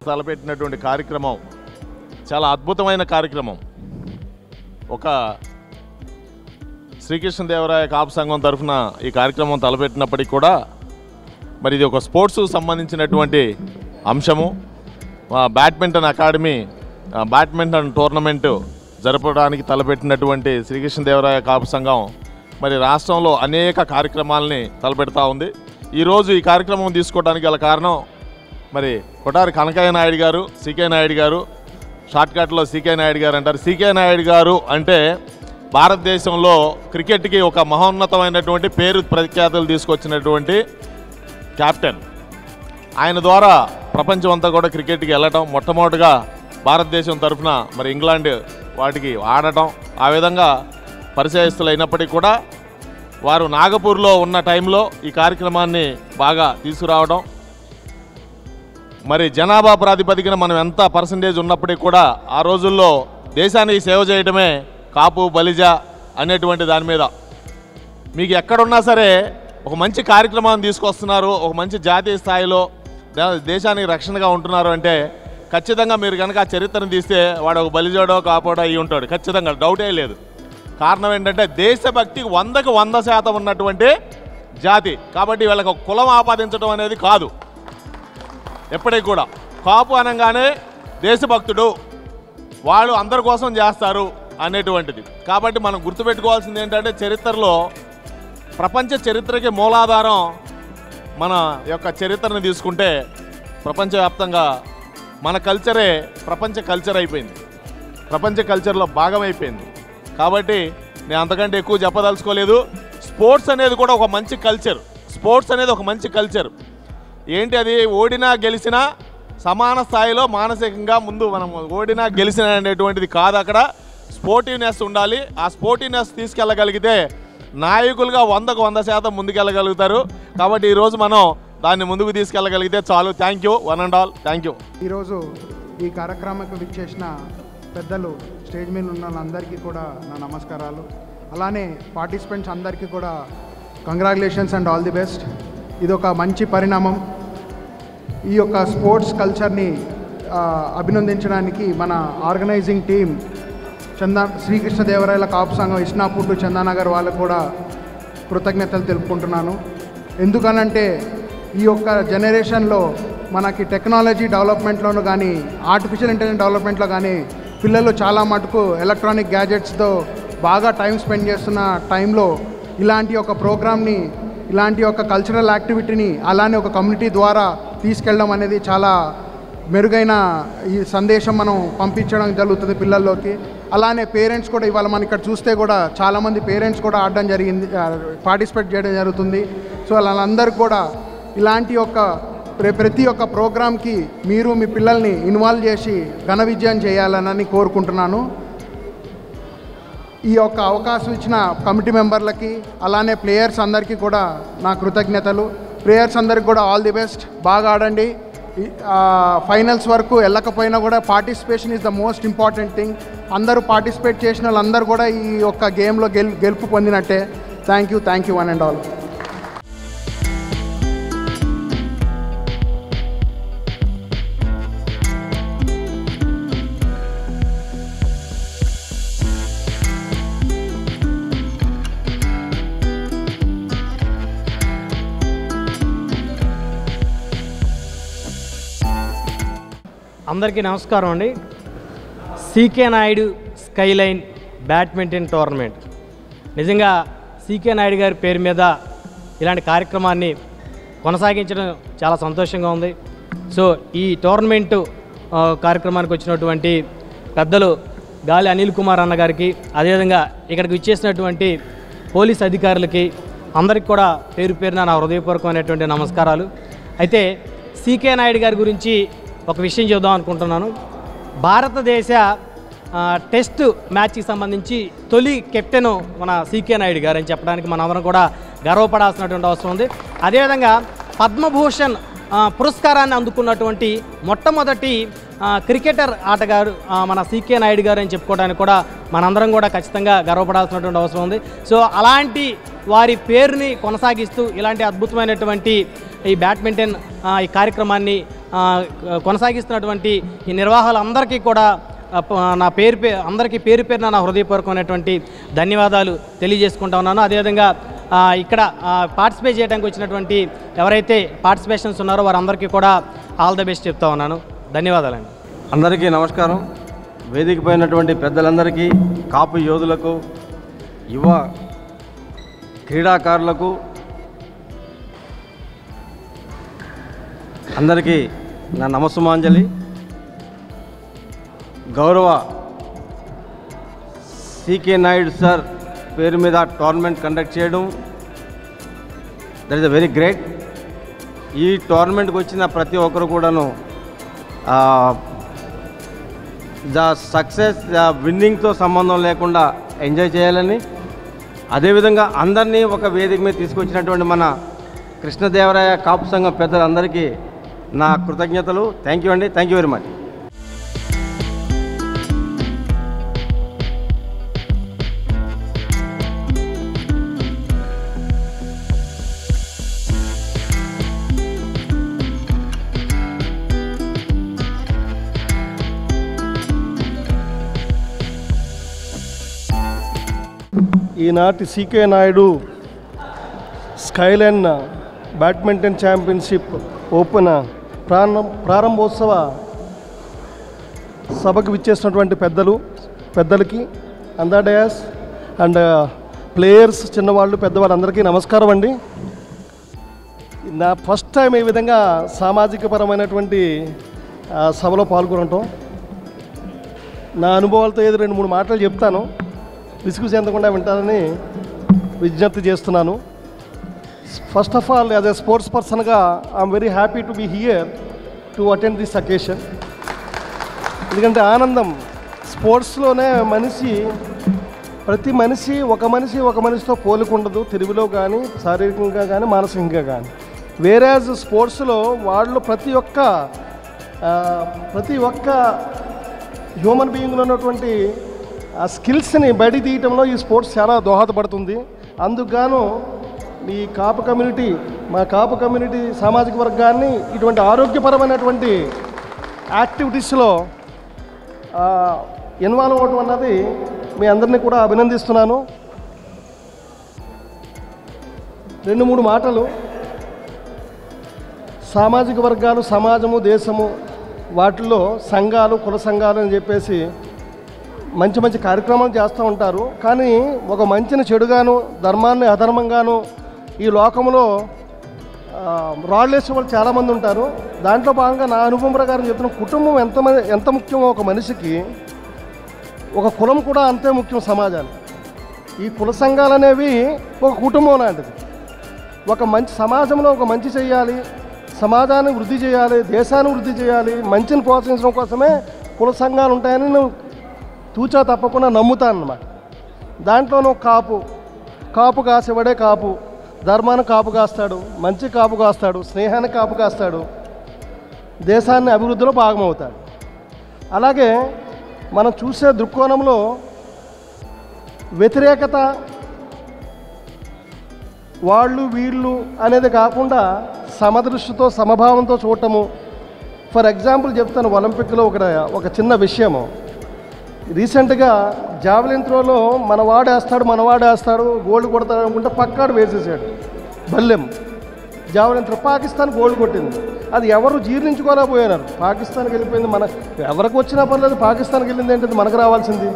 తలపెట్టినటువంటి కార్యక్రమం చాలా అద్భుతమైన కార్యక్రమం. ఒక శ్రీకృష్ణదేవరాయ కాపు సంఘం తరఫున ఈ కార్యక్రమం తలపెట్టినప్పటికీ కూడా మరి ఇది ఒక స్పోర్ట్స్కు సంబంధించినటువంటి అంశము. బ్యాడ్మింటన్ అకాడమీ బ్యాడ్మింటన్ టోర్నమెంటు జరపడానికి తలపెట్టినటువంటి శ్రీకృష్ణదేవరాయ కాపు సంఘం మరి రాష్ట్రంలో అనేక కార్యక్రమాలని తలపెడతా ఉంది. ఈరోజు ఈ కార్యక్రమం తీసుకోవడానికి గల కారణం మరి కొటారి కనకయ్య నాయుడు గారు, సికే నాయుడు గారు, షార్ట్కట్లో సికే నాయుడు గారు అంటారు. సికే నాయుడు గారు అంటే భారతదేశంలో క్రికెట్కి ఒక మహోన్నతమైనటువంటి పేరు ప్రఖ్యాతులు తీసుకొచ్చినటువంటి కెప్టెన్. ఆయన ద్వారా ప్రపంచం అంతా కూడా క్రికెట్కి వెళ్ళటం, మొట్టమొదటిగా భారతదేశం తరఫున మరి ఇంగ్లాండ్ వాటికి ఆడటం, ఆ విధంగా పరిచయస్తులు అయినప్పటికీ కూడా వారు నాగపూర్లో ఉన్న టైంలో ఈ కార్యక్రమాన్ని బాగా తీసుకురావడం, మరి జనాభా ప్రాతిపదికన మనం ఎంత పర్సంటేజ్ ఉన్నప్పటికీ కూడా ఆ రోజుల్లో దేశానికి సేవ చేయడమే కాపు బలిజ అనేటువంటి దాని మీద మీకు ఎక్కడున్నా సరే ఒక మంచి కార్యక్రమాన్ని తీసుకొస్తున్నారు, ఒక మంచి జాతీయ స్థాయిలో దేశానికి రక్షణగా ఉంటున్నారు అంటే ఖచ్చితంగా మీరు కనుక ఆ చరిత్రను తీస్తే వాడు ఒక బలిజోడో కాపోడో అయ్యి ఉంటాడు, ఖచ్చితంగా డౌటే లేదు. కారణం ఏంటంటే దేశభక్తి 100కి 100% ఉన్నటువంటి జాతి. కాబట్టి వీళ్ళకి ఒక కులం ఆపాదించడం అనేది కాదు. ఎప్పటికీ కూడా కాపు అనగానే దేశభక్తుడు, వాళ్ళు అందరి కోసం చేస్తారు అనేటువంటిది. కాబట్టి మనం గుర్తుపెట్టుకోవాల్సింది ఏంటంటే చరిత్రలో ప్రపంచ చరిత్రకి మూలాధారం మన యొక్క చరిత్రను తీసుకుంటే ప్రపంచవ్యాప్తంగా మన కల్చరే ప్రపంచ కల్చర్ అయిపోయింది, ప్రపంచ కల్చర్లో భాగం అయిపోయింది. కాబట్టి నేను అంతకంటే ఎక్కువ చెప్పదలుచుకోలేదు. స్పోర్ట్స్ అనేది కూడా ఒక మంచి కల్చర్. స్పోర్ట్స్ అనేది ఒక మంచి కల్చర్. ఏంటి అది? ఓడినా గెలిచినా సమాన స్థాయిలో మానసికంగా ముందు మనం ఓడినా గెలిచిన అనేటువంటిది కాదు. అక్కడ స్పోర్టివ్నెస్ ఉండాలి. ఆ స్పోర్టివ్నెస్ తీసుకెళ్ళగలిగితే నాయకులుగా 100కు 100% ముందుకెళ్ళగలుగుతారు. కాబట్టి ఈరోజు మనం దాన్ని ముందుకు తీసుకెళ్ళగలిగితే చాలు. Thank you one and all. Thank you. ఈరోజు ఈ కార్యక్రమానికి విచ్చేసిన పెద్దలు, స్టేజ్ మీద ఉన్న వాళ్ళందరికీ కూడా నా నమస్కారాలు. అలానే పార్టిసిపెంట్స్ అందరికీ కూడా congratulations and all the best. ఇది ఒక మంచి పరిణామం. ఈ యొక్క స్పోర్ట్స్ కల్చర్ని అభినందించడానికి మన ఆర్గనైజింగ్ టీం శ్రీకృష్ణదేవరాయల కాపు సంఘం ఇస్నాపూర్ టు చందానగర్ వాళ్ళకు కూడా కృతజ్ఞతలు తెలుపుకుంటున్నాను. ఎందుకనంటే ఈ యొక్క జనరేషన్లో మనకి టెక్నాలజీ డెవలప్మెంట్లోనూ కానీ ఆర్టిఫిషియల్ ఇంటెలిజెన్స్ డెవలప్మెంట్లో కానీ పిల్లలు చాలా మటుకు ఎలక్ట్రానిక్ గ్యాజెట్స్తో బాగా టైం స్పెండ్ చేస్తున్న టైంలో ఇలాంటి ఒక ప్రోగ్రామ్ని, ఇలాంటి ఒక కల్చరల్ యాక్టివిటీని అలానే ఒక కమ్యూనిటీ ద్వారా తీసుకెళ్ళడం అనేది చాలా మెరుగైన ఈ సందేశం మనం పంపించడం జరుగుతుంది పిల్లల్లోకి. అలానే పేరెంట్స్ కూడా ఇవాళ మనం ఇక్కడ చూస్తే కూడా చాలామంది పేరెంట్స్ కూడా ఆడడం జరిగింది, పార్టిసిపేట్ చేయడం జరుగుతుంది. సో వాళ్ళందరూ కూడా ఇలాంటి ఒక ప్రతి ఒక్క ప్రోగ్రామ్కి మీరు మీ పిల్లల్ని ఇన్వాల్వ్ చేసి ఘన విజయం చేయాలని కోరుకుంటున్నాను. ఈ యొక్క అవకాశం ఇచ్చిన కమిటీ మెంబర్లకి అలానే ప్లేయర్స్ అందరికీ కూడా నా కృతజ్ఞతలు. ప్లేయర్స్ అందరికీ కూడా ఆల్ ది బెస్ట్. బాగా ఆడండి. ఫైనల్స్ వరకు వెళ్ళకపోయినా కూడా participation is the most important thing. అందరూ పార్టిసిపేట్ చేసిన వాళ్ళందరూ కూడా ఈ యొక్క గేమ్లో గెలుపు పొందినట్టే. Thank you one and all. అందరికీ నమస్కారం అండి. C K Naidu skyline badminton tournament, నిజంగా సికే నాయుడు గారి పేరు మీద ఇలాంటి కార్యక్రమాన్ని కొనసాగించడం చాలా సంతోషంగా ఉంది. సో ఈ టోర్నమెంటు కార్యక్రమానికి వచ్చినటువంటి పెద్దలు గాలి అనిల్ కుమార్ అన్న గారికి, అదేవిధంగా ఇక్కడికి విచ్చేసినటువంటి పోలీస్ అధికారులకి అందరికి కూడా పేరు పేరున నా హృదయపూర్వకమైనటువంటి నమస్కారాలు. అయితే సికే నాయుడు గారి గురించి ఒక విషయం చెబుదాం అనుకుంటున్నాను. భారతదేశ టెస్ట్ మ్యాచ్కి సంబంధించి తొలి కెప్టెన్ మన సికే నాయుడు గారు అని చెప్పడానికి మనందరం కూడా గర్వపడాల్సినటువంటి అవసరం ఉంది. అదేవిధంగా పద్మభూషణ్ పురస్కారాన్ని అందుకున్నటువంటి మొట్టమొదటి క్రికెటర్ ఆటగారు మన సీకే నాయుడు గారు అని చెప్పుకోవడానికి కూడా మనందరం కూడా ఖచ్చితంగా గర్వపడాల్సినటువంటి అవసరం ఉంది. సో అలాంటి వారి పేరుని కొనసాగిస్తూ ఇలాంటి అద్భుతమైనటువంటి ఈ బ్యాడ్మింటన్ ఈ కార్యక్రమాన్ని కొనసాగిస్తున్నటువంటి ఈ నిర్వాహకులందరికీ కూడా నా అందరికీ పేరు పేరున నా హృదయపూర్వకమైనటువంటి ధన్యవాదాలు తెలియజేసుకుంటా ఉన్నాను. అదేవిధంగా ఇక్కడ పార్టిసిపేట్ చేయడానికి వచ్చినటువంటి ఎవరైతే పార్టిసిపేషన్స్ ఉన్నారో వారందరికీ కూడా ఆల్ ద బెస్ట్ చెప్తా ఉన్నాను. ధన్యవాదాలండి. అందరికీ నమస్కారం. వేదిక పైనటువంటి పెద్దలందరికీ, కాపు యోధులకు, యువ క్రీడాకారులకు అందరికీ నా నమస్సుమాంజలి. గౌరవ సీకే నాయుడు సార్ పేరు మీద టోర్నమెంట్ కండక్ట్ చేయడం that is a very great. ఈ టోర్నమెంట్కి వచ్చిన ప్రతి ఒక్కరు కూడాను ద సక్సెస్ విన్నింగ్తో సంబంధం లేకుండా ఎంజాయ్ చేయాలని, అదేవిధంగా అందరినీ ఒక వేదిక మీద తీసుకొచ్చినటువంటి మన కృష్ణదేవరాయ కాపు సంఘం పెద్దలందరికీ నా కృతజ్ఞతలు. థ్యాంక్ యూ అండి. Thank you very much. ఈనాటి CK Nayudu skyline badminton championship open ప్రారంభోత్సవ సభకు విచ్చేసినటువంటి పెద్దలకి అందాడయాస్ అండ్ ప్లేయర్స్, చిన్నవాళ్ళు, పెద్దవాళ్ళు అందరికీ నమస్కారం అండి. నా ఫస్ట్ టైం ఈ విధంగా సామాజికపరమైనటువంటి సభలో పాల్గొనటం. నా అనుభవాలతో ఏదో 2-3 మాటలు చెప్తాను, విసుగు చెందకుండా వింటానని విజ్ఞప్తి చేస్తున్నాను. First of all, as a sports పర్సన్గా I'm very happy to be here to attend this occasion. ఎందుకంటే ఆనందం స్పోర్ట్స్లోనే ప్రతి మనిషి ఒక మనిషితో పోలికుండదు, తెలుగులో కానీ, శారీరకంగా కానీ, మానసికంగా కానీ. వేరేజ్ స్పోర్ట్స్లో వాళ్ళు ప్రతి ఒక్క హ్యూమన్ బీయింగ్లో ఉన్నటువంటి ఆ స్కిల్స్ని బయట తీయటంలో ఈ స్పోర్ట్స్ చాలా దోహదపడుతుంది. అందుకుగాను ఈ మా కాపు కమ్యూనిటీ సామాజిక వర్గాన్ని ఇటువంటి ఆరోగ్యపరమైనటువంటి యాక్టివిటీస్లో ఇన్వాల్వ్ అవ్వడం అన్నది మీ అందరినీ కూడా అభినందిస్తున్నాను. 2-3 మాటలు. సామాజిక వర్గాలు, సమాజము, దేశము, వాటిల్లో సంఘాలు, కుల సంఘాలు అని చెప్పేసి మంచి కార్యక్రమాలు చేస్తూ ఉంటారు. కానీ ఒక మంచిని చెడుగాను, ధర్మాన్ని అధర్మంగాను ఈ లోకంలో రాళ్ళేసే వాళ్ళు చాలామంది ఉంటారు. దాంట్లో భాగంగా నా అనుభవం ప్రకారం చెప్తున్న కుటుంబం ఎంత ముఖ్యమో ఒక మనిషికి, ఒక కులం కూడా అంతే ముఖ్యం సమాజానికి. ఈ కుల సంఘాలు అనేవి ఒక కుటుంబం లాంటిది. ఒక మంచి సమాజంలో ఒక మంచి చేయాలి, సమాజాన్ని వృద్ధి చేయాలి, దేశాన్ని వృద్ధి చేయాలి, మంచిని ప్రోత్సహించడం కోసమే కుల సంఘాలు ఉంటాయని నేను తూచా తప్పకుండా నమ్ముతాను అన్నమాట. దాంట్లోనూ కాపు కాసేవాడే కాపు, ధర్మాన్ని కాపు కాస్తాడు, మంచి కాపు కాస్తాడు, స్నేహాన్ని కాపు కాస్తాడు, దేశాన్ని అభివృద్ధిలో భాగమవుతాడు. అలాగే మనం చూసే దృక్కోణంలో వ్యతిరేకత, వాళ్ళు వీళ్ళు అనేది కాకుండా సమదృష్టితో, సమభావంతో చూడటము. ఫర్ ఎగ్జాంపుల్ చెప్తాను, ఒలింపిక్లో ఒక చిన్న విషయము. రీసెంట్గా జావెలిన్ త్రోలో మనవాడేస్తాడు, గోల్డ్ కొడతాడు అనుకుంటే పక్కాడు వేసేసాడు బల్లెం. జావెలిన్ త్రో పాకిస్తాన్ గోల్డ్ కొట్టింది. అది ఎవరు జీర్ణించుకోలేకపోయినారు. పాకిస్తాన్కి వెళ్ళిపోయింది. ఎవరికి వచ్చినా పర్లేదు, పాకిస్తాన్కి వెళ్ళింది ఏంటంటే మనకు రావాల్సింది.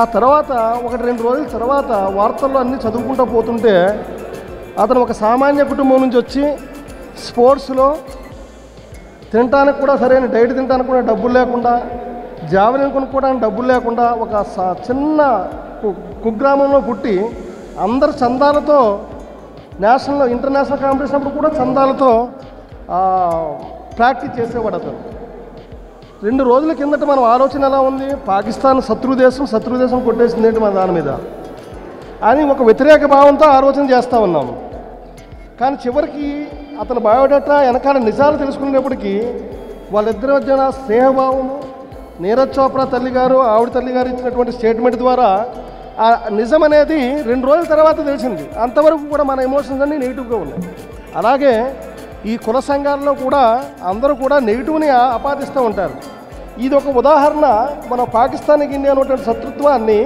ఆ తర్వాత 1-2 రోజుల తర్వాత వార్తల్లో అన్నీ చదువుకుంటూ పోతుంటే అతను ఒక సామాన్య కుటుంబం నుంచి వచ్చి స్పోర్ట్స్లో తినటానికి కూడా సరైన డైట్ తినడానికి కూడా డబ్బులు లేకుండా, జావెలిన్ కొనుక్కోవడానికి డబ్బులు లేకుండా ఒక చిన్న కుగ్రామంలో పుట్టి అందరు చందాలతో ఇంటర్నేషనల్ కాంపిటీషన్ అప్పుడు కూడా చందాలతో ప్రాక్టీస్ చేసేవాడు అతను. 2 రోజుల కిందట మనం ఆలోచన ఎలా ఉంది, పాకిస్తాన్ శత్రుదేశం కొట్టేసింది ఏంటి మన దాని మీద అని ఒక వ్యతిరేక భావంతో ఆలోచన చేస్తూ ఉన్నాము. కానీ చివరికి అతను బయోడేటా వెనకాల నిజాలు తెలుసుకునేటప్పటికీ వాళ్ళిద్దరి మధ్యన స్నేహభావము, నీరజ్ చోప్రా తల్లి గారు ఆవిడ తల్లి గారు ఇచ్చినటువంటి స్టేట్మెంట్ ద్వారా ఆ నిజం అనేది 2 రోజుల తర్వాత తెలిసింది. అంతవరకు కూడా మన ఎమోషన్స్ అన్నీ నెగిటివ్గా ఉన్నాయి. అలాగే ఈ కుల సంఘాల్లో కూడా అందరూ కూడా నెగిటివ్ని ఆపాదిస్తూ ఉంటారు. ఇది ఒక ఉదాహరణ. మన పాకిస్తాన్కి ఇండియా అనేటువంటి శత్రుత్వాన్ని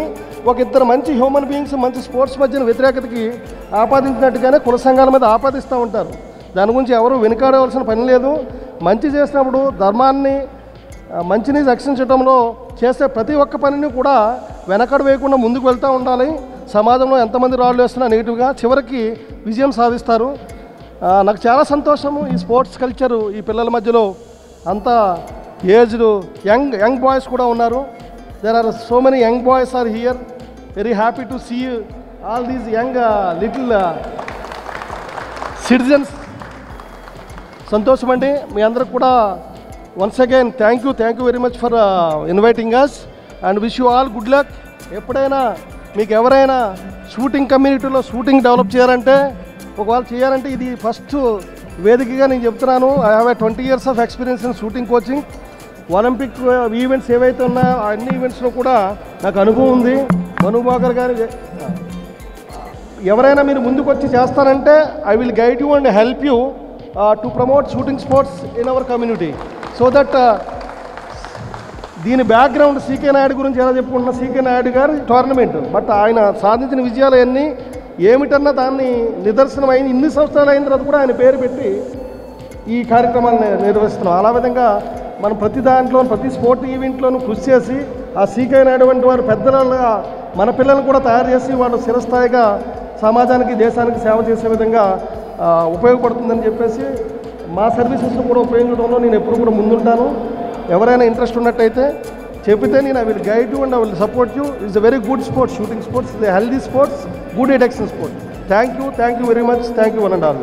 ఒక ఇద్దరు మంచి హ్యూమన్ బీయింగ్స్ మంచి స్పోర్ట్స్ మధ్యన వ్యతిరేకతకి ఆపాదించినట్టుగానే కుల సంఘాల మీద ఆపాదిస్తూ ఉంటారు. దాని గురించి ఎవరు వెనుకాడవలసిన పని లేదు. మంచి చేసినప్పుడు ధర్మాన్ని మంచిని రక్షించడంలో చేసే ప్రతి ఒక్క పనిని కూడా వెనకడు వేయకుండా ముందుకు వెళ్తూ ఉండాలి. సమాజంలో ఎంతమంది రాళ్ళు వేస్తున్నా నెగిటివ్గా చివరికి విజయం సాధిస్తారు. నాకు చాలా సంతోషము ఈ స్పోర్ట్స్ కల్చరు ఈ పిల్లల మధ్యలో అంతా ఏజ్డ్ యంగ్ బాయ్స్ కూడా ఉన్నారు. There are so many young boys are here. Very happy to see all these young little citizens. సంతోషం అండి. మీ అందరికి కూడా once again thank you very much for inviting us and wish you all good luck. ఎప్పుడైనా మీకు ఎవరైనా shooting కమ్యూనిటీలో shooting develop చేయాలంటే ఒకవేళ చేయాలంటే ఇది ఫస్ట్ వేదికగా నేను చెప్తున్నాను. I have 20 years of experience in shooting coaching. Olympic events ఏవైతే ఉన్నాయో అన్ని ఈవెంట్స్లో కూడా నాకు అనుభవం ఉంది. మనుబాకర్ గారు ఎవరైనా మీరు ముందుకు వచ్చి చేస్తారంటే I will guide you and help you to promote shooting sports in our community. So that దీని బ్యాక్గ్రౌండ్ సీకే నాయుడు గురించి ఎలా చెప్పుకుంటున్నా, సీకే నాయుడు గారి టోర్నమెంట్, బట్ ఆయన సాధించిన విజయాలు అన్నీ ఏమిటన్నా దాన్ని నిదర్శనం అయింది. ఇన్ని సంవత్సరాలు అయిన తర్వాత కూడా ఆయన పేరు పెట్టి ఈ కార్యక్రమాన్ని నిర్వహిస్తున్నాం. అలా విధంగా మనం ప్రతి దాంట్లో ప్రతి స్పోర్ట్ ఈవెంట్లోనూ కృషి చేసి ఆ సీకే నాయుడు వంటి వారు పెద్దలుగా మన పిల్లలను కూడా తయారు చేసి వాళ్ళు చిరస్థాయిగా సమాజానికి దేశానికి సేవ చేసే విధంగా ఉపయోగపడుతుందని చెప్పేసి మా సర్వీసెస్ను కూడా ఉపయోగించడంలో నేను ఎప్పుడు కూడా ముందుంటాను. ఎవరైనా ఇంట్రెస్ట్ ఉన్నట్టయితే చెబితే నేను I will guide you and I will support you. It's a very good sports, shooting sports, healthy sports, good addiction sports. Thank you very much. Thank you one and all.